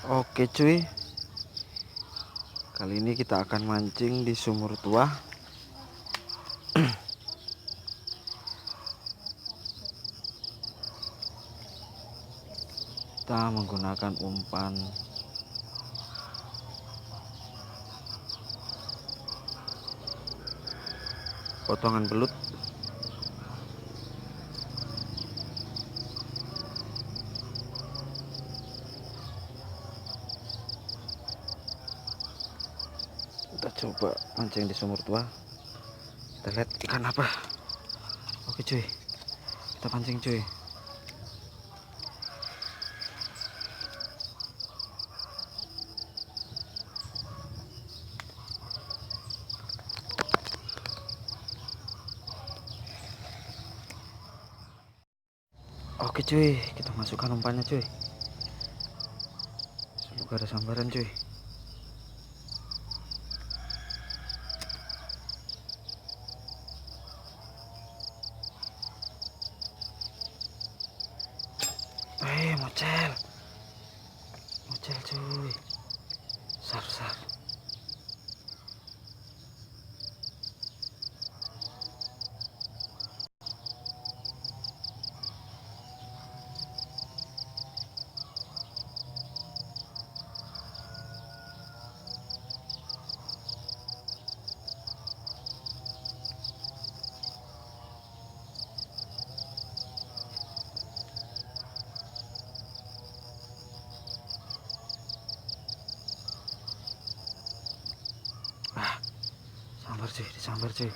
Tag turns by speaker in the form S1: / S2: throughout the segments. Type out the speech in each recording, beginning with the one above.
S1: Oke cuy, kali ini kita akan mancing di sumur tua. Kita menggunakan umpan potongan belut. Kita coba mancing di sumur tua. Kita lihat ikan apa. Oke cuy, kita pancing cuy. Oke cuy, kita masukkan umpannya cuy. Semoga ada sambaran cuy. Mocel cuy, sar. Disambar cuy.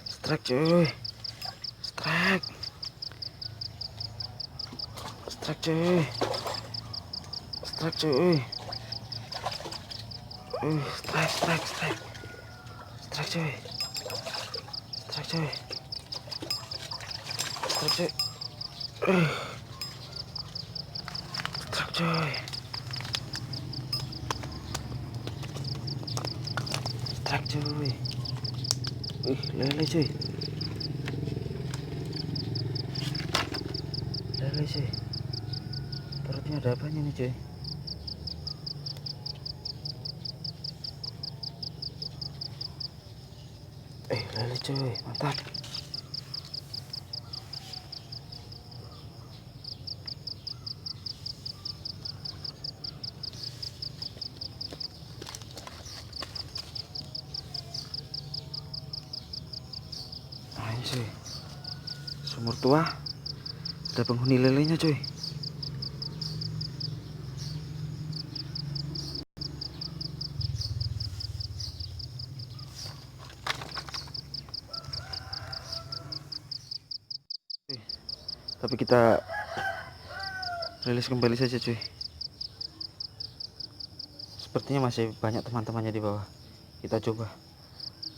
S1: Strike cuy, strike cuy, strike cuy. Strike cuy, strike cuy, strike cuy, strike cuy, strike cuy. Lele cuy, lele cuy. Perutnya ada apanya nih cuy? Lele cuy, mantap. Nah ini cuy, sumur tua, ada penghuni lelenya cuy. Tapi kita rilis kembali saja cuy. Sepertinya masih banyak teman-temannya di bawah. Kita coba,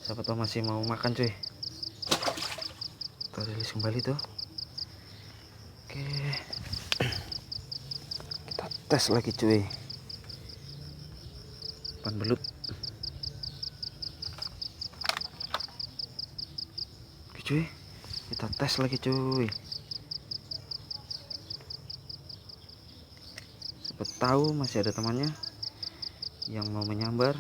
S1: siapa tahu masih mau makan cuy. Kita rilis kembali tuh. Oke, kita tes lagi cuy. Umpan belut. Oke cuy, kita tes lagi cuy. Siapa tahu masih ada temannya yang mau menyambar.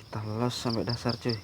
S1: Kita los sampai dasar cuy.